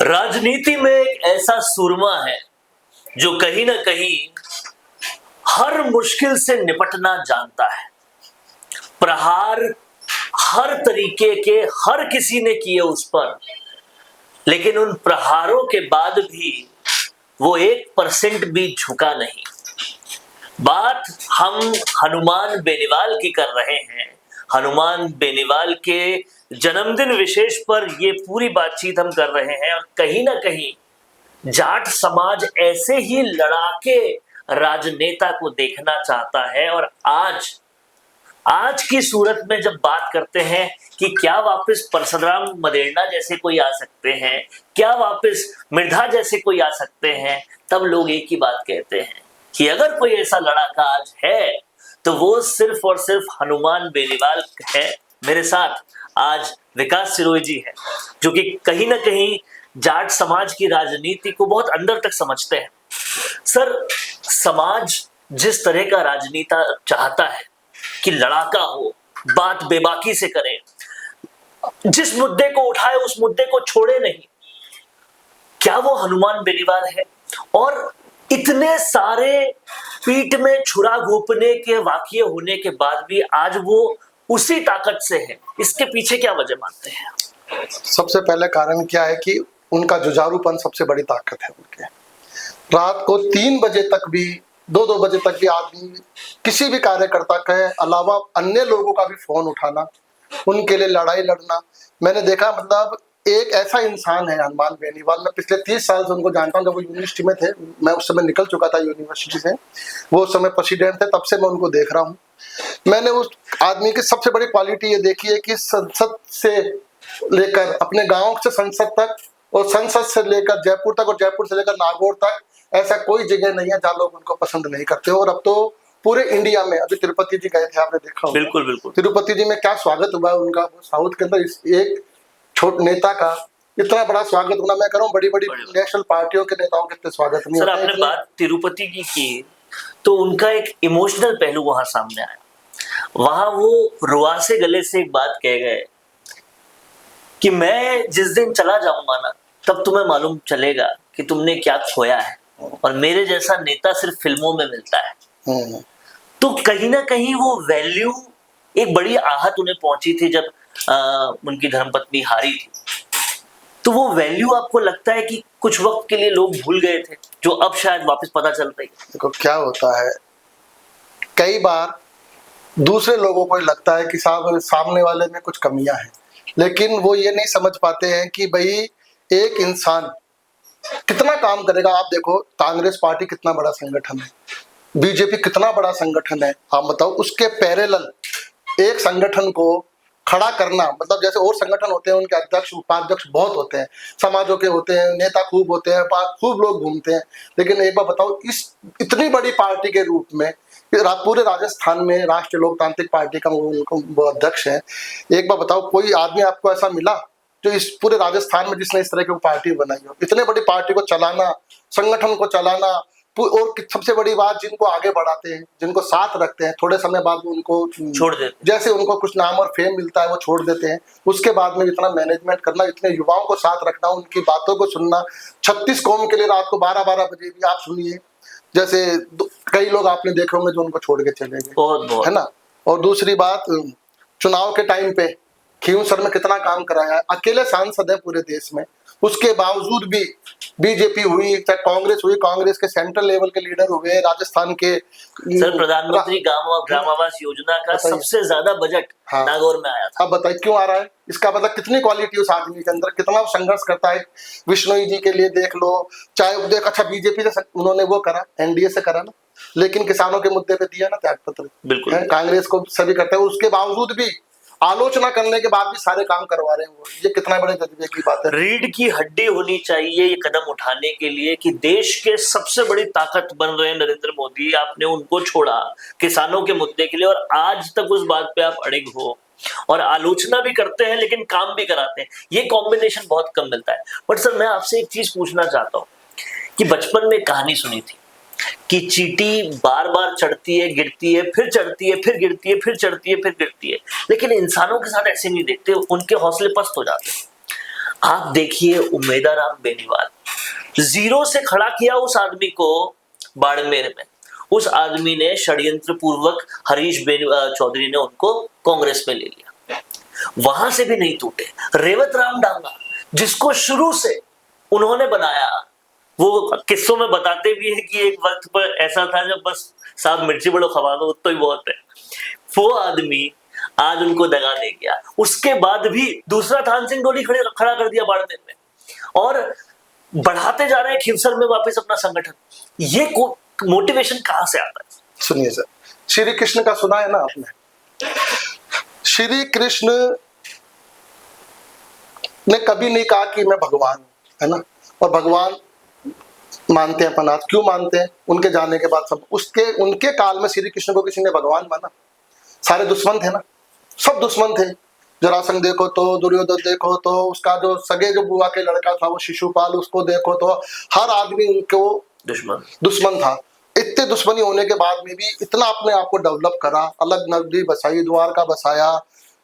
राजनीति में एक ऐसा सूरमा है जो कहीं ना कहीं हर मुश्किल से निपटना जानता है। प्रहार हर तरीके के हर किसी ने किए उस पर, लेकिन उन प्रहारों के बाद भी वो 1% भी झुका नहीं। बात हम हनुमान बेनीवाल की कर रहे हैं। हनुमान बेनीवाल के जन्मदिन विशेष पर ये पूरी बातचीत हम कर रहे हैं, और कहीं ना कहीं जाट समाज ऐसे ही लड़ाके राजनेता को देखना चाहता है। और आज की सूरत में जब बात करते हैं कि क्या वापस परशुराम मदेरणा जैसे कोई आ सकते हैं, क्या वापस मिर्धा जैसे कोई आ सकते हैं, तब लोग एक ही बात कहते हैं कि अगर कोई ऐसा लड़ाका आज है तो वो सिर्फ और सिर्फ हनुमान बेनीवाल है। मेरे साथ आज विकास सिरोही जी है, जो कि कहीं ना कहीं जाट समाज की राजनीति को बहुत अंदर तक समझते हैं। सर, समाज जिस तरह का राजनीता चाहता है कि लड़ाका हो, बात बेबाकी से करे, जिस मुद्दे को उठाए उस मुद्दे को छोड़े नहीं, क्या वो हनुमान बेनीवाल है? और इतने सारे पीठ में छुरा घोंपने के वाकये होने के बाद भी आज वो उसी ताकत से है, इसके पीछे क्या वजह मानते हैं? सबसे पहले कारण क्या है कि उनका जुझारूपन सबसे बड़ी ताकत है उनके। रात को 3 बजे तक भी, 2-2 बजे तक भी आदमी किसी भी कार्यकर्ता के अलावा अन्य लोगों का भी फोन उठाना, उनके लिए लड़ाई लड़ना। मैंने देखा, मतलब एक ऐसा इंसान है हनुमान बेनीवाल। मैं पिछले 30 साल से उनको जानता हूँ। जब वो यूनिवर्सिटी में थे, मैं उस समय निकल चुका था यूनिवर्सिटी से, वो उस समय प्रेसिडेंट थे, तब से मैं उनको देख रहा हूँ। मैंने उस आदमी की सबसे बड़ी क्वालिटी ये देखी है कि संसद से लेकर अपने गाँव से संसद तक, और संसद से लेकर जयपुर तक, और जयपुर से लेकर नागौर तक, ऐसा कोई जगह नहीं है जहाँ लोग उनको पसंद नहीं करते। और अब तो पूरे इंडिया में, अभी तिरुपति जी गए थे, आपने देखा होगा। बिल्कुल बिल्कुल। तिरुपति जी में क्या स्वागत हुआ उनका। साउथ के अंदर एक छोटे नेता का इतना बड़ा स्वागत होना, मैं कह रहा हूँ बड़ी बड़ी नेशनल पार्टियों के नेताओं के इतने स्वागत नहीं सर, होते। आपने बात तिरुपति की तो उनका एक इमोशनल पहलू वहां सामने आया। वहां वो रुआसे गले से एक बात कह गए कि मैं जिस दिन चला जाऊंगा ना, तब तुम्हें मालूम चलेगा कि तुमने क्या खोया है, और मेरे जैसा नेता सिर्फ फिल्मों में मिलता है। तो कहीं ना कहीं वो वैल्यू, एक बड़ी आहत उन्हें पहुंची थी जब उनकी धर्मपत्नी हारी थी। तो वो वैल्यू आपको लगता है कि कुछ वक्त के लिए लोग भूल गए थे, जो अब शायद वापस पता चल रही है? देखो क्या होता है, कई बार दूसरे लोगों को लगता है कि सामने वाले में कुछ कमियां हैं, लेकिन वो ये नहीं समझ पाते हैं कि भाई एक इंसान कितना काम करेगा। आप देखो, कांग्रेस पार्टी कितना बड़ा संगठन है, बीजेपी कितना बड़ा संगठन है। आप बताओ, उसके पैरेलल एक संगठन को खड़ा करना, मतलब जैसे और संगठन होते हैं उनके अध्यक्ष उपाध्यक्ष बहुत होते हैं, समाजों के होते हैं, नेता खूब होते हैं, खूब लोग घूमते हैं, लेकिन एक बार बताओ, इस इतनी बड़ी पार्टी के रूप में पूरे राजस्थान में राष्ट्रीय लोकतांत्रिक पार्टी का वो अध्यक्ष है। एक बार बताओ, कोई आदमी आपको ऐसा मिला जो इस पूरे राजस्थान में जिसने इस तरह की पार्टी बनाई हो? इतने बड़ी पार्टी को चलाना, संगठन को चलाना, और सबसे बड़ी बात, जिनको आगे बढ़ाते हैं, जिनको साथ रखते हैं, थोड़े समय बाद उनको छोड़ देते हैं। जैसे उनको कुछ नाम और फेम मिलता है वो छोड़ देते हैं। उसके बाद में इतना मैनेजमेंट करना, इतने युवाओं को साथ रखना, उनकी बातों को सुनना। 36 कौम के लिए रात को 12-12 बजे भी आप सुनिए, जैसे कई लोग आपने देखे होंगे जो उनको छोड़ के चले गए, है ना। और दूसरी बात, चुनाव के टाइम पे खींवसर में कितना काम कराया है, अकेले सांसद है पूरे देश में, उसके बावजूद भी बीजेपी हुई चाहे कांग्रेस हुई, कांग्रेस के सेंट्रल लेवल के लीडर हुए, राजस्थान के। सर, प्रधानमंत्री ग्राम आवास योजना का सबसे ज्यादा बजट नागौर में आया था। अब बताइए क्यों आ रहा है? इसका मतलब कितनी क्वालिटी उस आदमी के अंदर, कितना संघर्ष करता है। विश्नोई जी के लिए देख लो, चाहे देख, अच्छा बीजेपी से उन्होंने वो करा, एनडीए से करा ना, लेकिन किसानों के मुद्दे पे दिया ना त्याग पत्र। बिल्कुल, कांग्रेस को सभी करते हैं, उसके बावजूद भी, आलोचना करने के बाद भी सारे काम करवा रहे हैं वो। ये कितना बड़े जज्बे की बात है। रीढ़ की हड्डी होनी चाहिए ये कदम उठाने के लिए कि देश के सबसे बड़ी ताकत बन रहे हैं नरेंद्र मोदी, आपने उनको छोड़ा किसानों के मुद्दे के लिए, और आज तक उस बात पे आप अड़िग हो, और आलोचना भी करते हैं लेकिन काम भी कराते हैं। ये कॉम्बिनेशन बहुत कम मिलता है। बट सर, मैं आपसे एक चीज पूछना चाहता हूँ कि बचपन में कहानी सुनी थी कि चींटी बार बार चढ़ती है, गिरती है, फिर चढ़ती है, फिर गिरती है, फिर चढ़ती है, फिर गिरती है, लेकिन इंसानों के साथ ऐसे नहीं देखते, उनके हौसले पस्त हो जाते हैं। आप देखिए उमेदाराम बेनीवाल, जीरो से खड़ा किया उस आदमी को बाड़मेर में। उस आदमी ने षड्यंत्र पूर्वक हरीश चौधरी ने उनको कांग्रेस में ले लिया, वहां से भी नहीं टूटे। रेवत राम डांगा, जिसको शुरू से उन्होंने बनाया, वो किस्सों में बताते भी है कि एक वक्त पर ऐसा था जब बस साहब मिर्ची बड़ो खवा दो तो ही बहुत है, वो आदमी आज उनको दगा दे गया। उसके बाद भी दूसरा थान सिंह डोली खड़ा कर दिया बाड़मेर में, और बढ़ाते जा रहे हैं खिवसर में वापस अपना संगठन। ये मोटिवेशन कहां से आता है? सुनिए सर, श्री कृष्ण का सुना है ना आपने? श्री कृष्ण ने कभी नहीं कहा कि मैं भगवान हूं, है ना? और भगवान मानते हैं अपना, क्यों मानते हैं? उनके जाने के बाद सब उनके काल में श्री कृष्ण को किसी ने भगवान माना? सारे दुश्मन थे ना, सब दुश्मन थे। जरासंध देखो तो, दुर्योधन देखो तो, उसका जो सगे जो बुआ के लड़का था वो शिशुपाल, उसको देखो तो हर आदमी उनको दुश्मन था। इतने दुश्मनी होने के बाद में भी इतना अपने आप को डेवलप करा, अलग नगरी बसाई, द्वारका बसाया,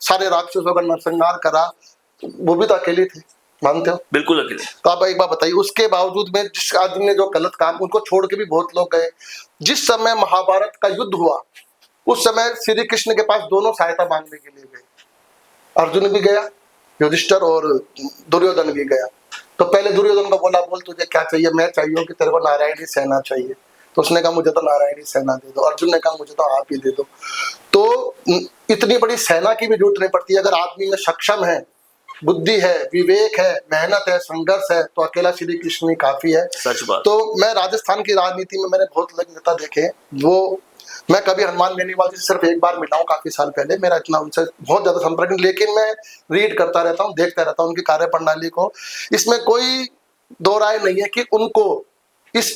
सारे राक्षसों का नरसंहार करा, वो भी तो अकेले थे, मानते हो? बिल्कुल अकेले। तो आप एक बात बताइए, उसके बावजूद में जिस आदमी ने जो गलत काम, उनको छोड़ के भी बहुत लोग गए। जिस समय महाभारत का युद्ध हुआ उस समय श्री कृष्ण के पास दोनों सहायता मांगने के लिए गए, अर्जुन भी गया, युधिष्ठिर और दुर्योधन भी गया। तो पहले दुर्योधन को बोला, बोल तुझे क्या चाहिए? मैं चाहिए कि तेरे को नारायणी सेना चाहिए। तो उसने कहा मुझे तो नारायणी सेना दे दो। अर्जुन ने कहा मुझे तो आप ही दे दो। तो इतनी बड़ी सेना की भी जरूरत नहीं पड़ती, अगर आदमी में सक्षम है, बुद्धि है, विवेक है, मेहनत है, संघर्ष है, तो अकेला श्री कृष्ण ही काफी है। सच बात। तो मैं राजस्थान की राजनीति में मैंने बहुत अलग नेता देखे। वो मैं कभी हनुमान बेनीवाल जी से सिर्फ एक बार मिला हूँ, काफी साल पहले। मेरा इतना उनसे बहुत ज्यादा संपर्क नहीं, लेकिन मैं रीड करता रहता हूँ, देखता रहता हूँ उनकी कार्य प्रणाली को। इसमें कोई दो राय नहीं है कि उनको इस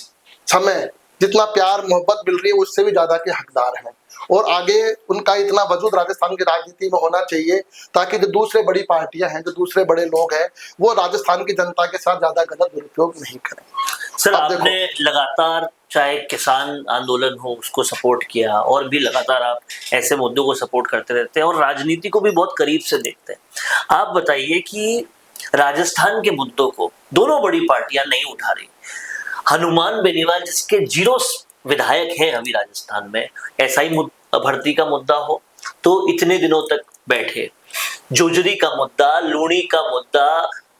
समय जितना प्यार मोहब्बत मिल रही है उससे भी ज्यादा के हकदार हैं, और आगे उनका इतना वजूद राजस्थान की राजनीति में होना चाहिए ताकि जो दूसरे बड़ी पार्टियां हैं, जो दूसरे बड़े लोग हैं, वो राजस्थान की जनता के साथ ज्यादा गलत दुरुपयोग नहीं करें। सर, आपने लगातार चाहे किसान आंदोलन हो उसको सपोर्ट किया, और भी लगातार आप ऐसे मुद्दों को सपोर्ट करते रहते हैं और राजनीति को भी बहुत करीब से देखते हैं। आप बताइए कि राजस्थान के मुद्दों को दोनों बड़ी पार्टियां नहीं उठा रही। हनुमान बेनीवाल जिसके 0 विधायक हैं अभी राजस्थान में, एसआई भर्ती का मुद्दा हो तो इतने दिनों तक बैठे, जोजरी का मुद्दा, लूणी का मुद्दा,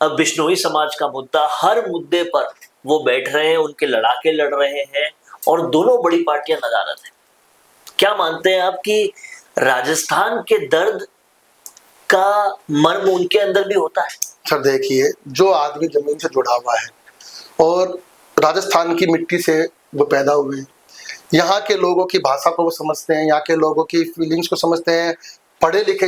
अब बिश्नोई समाज का मुद्दा, हर मुद्दे पर वो बैठ रहे हैं, उनके लड़ाके लड़ रहे हैं, और दोनों बड़ी पार्टियां नदारद हैं। क्या मानते हैं आप कि राजस्थान के दर्द का मर्म उनके अंदर भी होता है? सर देखिए, जो आदमी जमीन से जुड़ा हुआ है और राजस्थान की मिट्टी से वो पैदा हुए हैं, यहाँ के लोगों की भाषा को वो समझते हैं, यहाँ के लोगों की फीलिंग्स को समझते हैं, पढ़े लिखे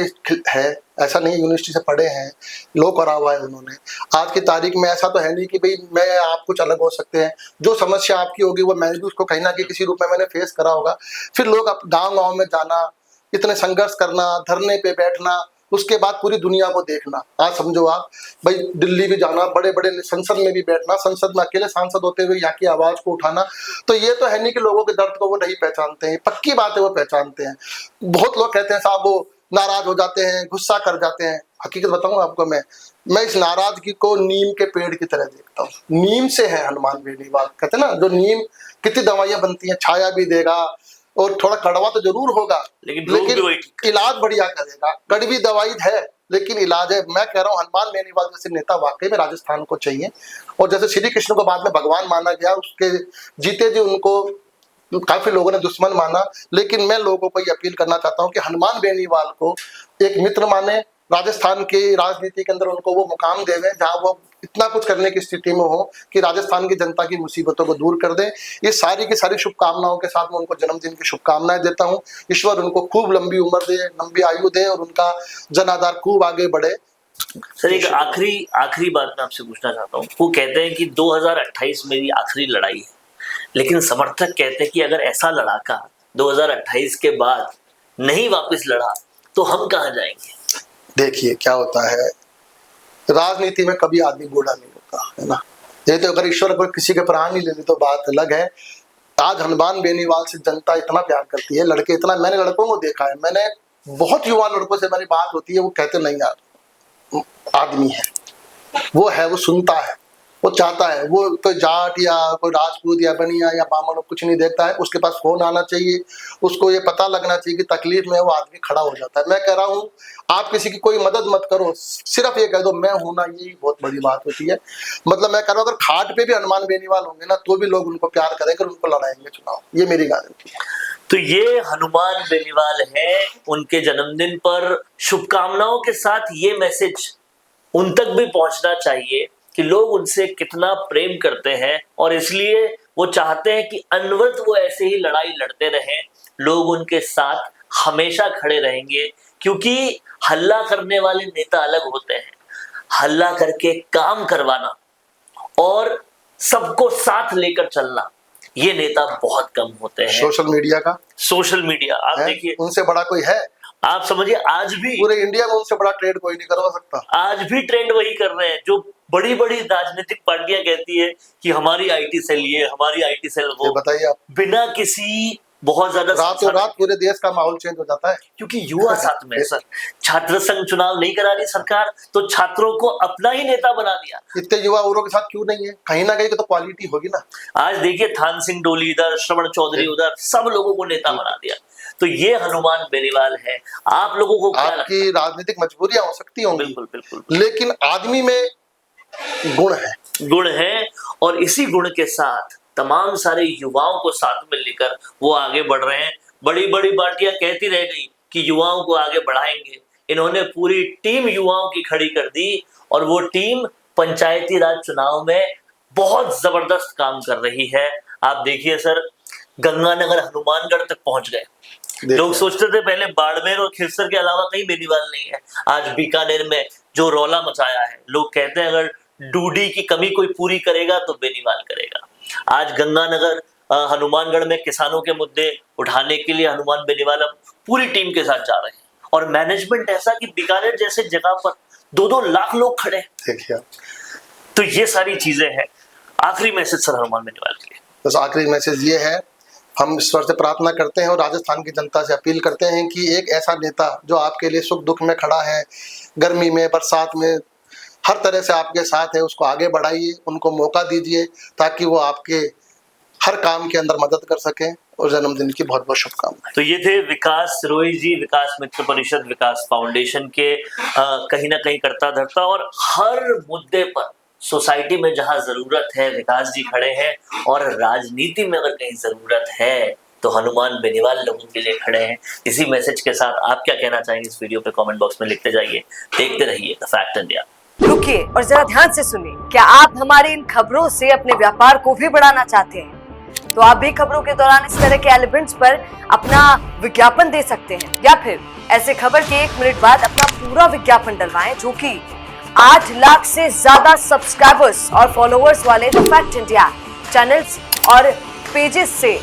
है, ऐसा नहीं यूनिवर्सिटी से पढ़े हैं, लो करा हुआ है उन्होंने। आज की तारीख में ऐसा तो है नहीं कि भाई मैं आप कुछ अलग हो सकते हैं, जो समस्या आपकी होगी वो मैं भी उसको कहीं ना कहीं किसी रूप में मैंने फेस करा होगा। फिर लोग अब गाँव में जाना, इतने संघर्ष करना, धरने पे बैठना, उसके बाद पूरी दुनिया को देखना। आज समझो आप भाई दिल्ली भी जाना, बड़े बड़े संसद में भी बैठना, संसद में अकेले सांसद होते हुए यहाँ की आवाज को उठाना, तो ये तो है नहीं कि लोगों के दर्द को वो नहीं पहचानते हैं। पक्की बात है, वो पहचानते हैं। बहुत लोग कहते हैं साहब वो नाराज हो जाते हैं, गुस्सा कर जाते हैं। हकीकत बताऊं आपको, मैं इस नाराजगी को नीम के पेड़ की तरह देखता हूँ। नीम से है हनुमान बेनीवाल, कहते हैं ना, जो नीम कितनी दवाइयां बनती हैं, छाया भी देगा और थोड़ा कड़वा तो जरूर होगा, लेकिन इलाज बढ़िया करेगा। कड़वी दवाई है लेकिन इलाज है। मैं कह रहा हूँ हनुमान बेनीवाल जैसे नेता वाकई में राजस्थान को चाहिए। और जैसे श्री कृष्ण को बाद में भगवान माना गया, उसके जीते जी उनको काफी लोगों ने दुश्मन माना, लेकिन मैं लोगों को ये अपील करना चाहता हूँ कि हनुमान बेनीवाल को एक मित्र माने, राजस्थान की राजनीति के अंदर उनको वो मुकाम देवे जहाँ वो इतना कुछ करने की स्थिति में हो कि राजस्थान की जनता की मुसीबतों को दूर कर दे। ये सारी की सारी शुभकामनाओं के साथ मैं उनको जन्मदिन की शुभकामनाएं देता हूँ। ईश्वर उनको खूब लंबी उम्र दे, लंबी आयु दे और उनका जनाधार खूब आगे बढ़े। सर, एक आखिरी बात मैं आपसे पूछना चाहता हूँ। वो कहते हैं कि 2028 मेरी आखिरी लड़ाई है, लेकिन समर्थक कहते हैं कि अगर ऐसा लड़ाका 2028 के बाद नहीं वापस लड़ा तो हम कहाँ जाएंगे? देखिए क्या होता है, राजनीति में कभी आदमी बूढ़ा नहीं होता है ना। ये तो अगर ईश्वर को किसी के प्राण नहीं ले ली तो बात अलग है। आज हनुमान बेनीवाल से जनता इतना प्यार करती है, लड़के इतना, मैंने लड़कों को देखा है, मैंने बहुत युवा लड़कों से मेरी बात होती है, वो कहते नहीं यार आदमी है, वो है, वो सुनता है, वो चाहता है, वो कोई जाट या कोई राजपूत या बनिया या बामन कुछ नहीं देखता है। उसके पास फोन आना चाहिए, उसको ये पता लगना चाहिए कि तकलीफ में वो आदमी खड़ा हो जाता है। मैं कह रहा हूँ आप किसी की कोई मदद मत करो, सिर्फ ये कह दो मैं हूं ना, ये बहुत बड़ी बात होती है। मतलब मैं कह रहा हूँ अगर खाट पे भी हनुमान बेनीवाल होंगे ना तो भी लोग उनको प्यार करेंगे, उनको लड़ाएंगे चुनाव, ये मेरी गारंटी है। तो ये हनुमान बेनीवाल है, उनके जन्मदिन पर शुभकामनाओं के साथ ये मैसेज उन तक भी पहुंचना चाहिए कि लोग उनसे कितना प्रेम करते हैं और इसलिए वो चाहते हैं कि अनवरत वो ऐसे ही लड़ाई लड़ते रहें, लोग उनके साथ हमेशा खड़े रहेंगे। क्योंकि हल्ला करने वाले नेता अलग होते हैं, हल्ला करके काम करवाना और सबको साथ लेकर चलना, ये नेता बहुत कम होते हैं। सोशल मीडिया आप देखिए, उनसे बड़ा कोई है? आप समझिए आज भी पूरे इंडिया में उनसे बड़ा ट्रेड कोई नहीं करवा सकता। आज भी ट्रेंड वही कर रहे हैं जो बड़ी बड़ी राजनीतिक पार्टियां कहती है कि हमारी आईटी सेल ये, हमारी आईटी सेल वो। बताइए आप, बिना किसी बहुत ज्यादा रातों रात पूरे देश का माहौल चेंज हो जाता है क्योंकि युवा साथ में। सर छात्र संघ चुनाव नहीं करा रही सरकार तो छात्रों को अपना ही नेता बना दिया। इतने युवा औरों के साथ क्यों नहीं है? कहीं ना कहीं तो क्वालिटी होगी ना। आज देखिए थान सिंह डोली इधर, श्रवण चौधरी उधर, सब लोगों को नेता बना दिया। तो ये हनुमान बेनीवाल है। आप लोगों को क्या लगता है? आपकी राजनीतिक मजबूरियां हो सकती होंगी, बिल्कुल बिल्कुल, लेकिन आदमी में गुण है और इसी गुण के साथ तमाम सारे युवाओं को साथ में लेकर वो आगे बढ़ रहे हैं। बड़ी बड़ी पार्टियां कहती रह गई कि युवाओं को आगे बढ़ाएंगे, इन्होंने पूरी टीम युवाओं की खड़ी कर दी और वो टीम पंचायती राज चुनाव में बहुत जबरदस्त काम कर रही है। आप देखिए सर, गंगानगर हनुमानगढ़ तक पहुंच गए। लोग सोचते थे पहले बाड़मेर और खिरसर के अलावा कहीं बेनीवाल नहीं है, आज बीकानेर में जो रौला मचाया है, लोग कहते हैं अगर डूडी की कमी कोई पूरी करेगा तो बेनीवाल करेगा। आज गंगानगर हनुमानगढ़ में किसानों के मुद्दे उठाने के लिए हनुमान बेनीवाल अब पूरी टीम के साथ जा रहे हैं और मैनेजमेंट ऐसा कि बीकानेर जैसे जगह पर 2-2 लाख लोग खड़े हैं। देखिए, तो ये सारी चीजें हैं। आखिरी मैसेज सर हनुमान बेनीवाल के लिए? बस आखिरी मैसेज ये है, हम ईश्वर से प्रार्थना करते हैं और राजस्थान की जनता से अपील करते हैं कि एक ऐसा नेता जो आपके लिए सुख दुख में खड़ा है, गर्मी में बरसात में हर तरह से आपके साथ है, उसको आगे बढ़ाइए, उनको मौका दीजिए ताकि वो आपके हर काम के अंदर मदद कर सकें। और जन्मदिन की बहुत बहुत शुभकामनाएं। तो ये थे विकास सिरोही जी, विकास मित्र परिषद, विकास फाउंडेशन के कहीं ना कहीं करता धरता और हर मुद्दे पर सोसाइटी में जहां जरूरत है विकास जी खड़े हैं और राजनीति में अगर कहीं जरूरत है तो हनुमान बेनीवाल लोगों के लिए खड़े हैं। इसी मैसेज के साथ आप क्या कहना चाहेंगे इस वीडियो पे कमेंट बॉक्स में लिखते जाइए। देखते रहिए द फैक्ट इंडिया। रुकिए और जरा ध्यान से सुनिए। क्या आप हमारी इन खबरों से अपने व्यापार को भी बढ़ाना चाहते हैं? तो आप भी खबरों के दौरान इस तरह के एलिमेंट्स पर अपना विज्ञापन दे सकते हैं या फिर ऐसे खबर के 1 मिनट बाद अपना पूरा विज्ञापन डलवाएं, जो कि 8 लाख से ज्यादा सब्सक्राइबर्स और फॉलोअर्स वाले द फैक्ट इंडिया चैनल्स और पेजेस से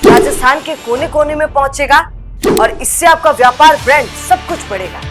राजस्थान के कोने कोने में पहुंचेगा और इससे आपका व्यापार, ब्रांड सब कुछ बढ़ेगा।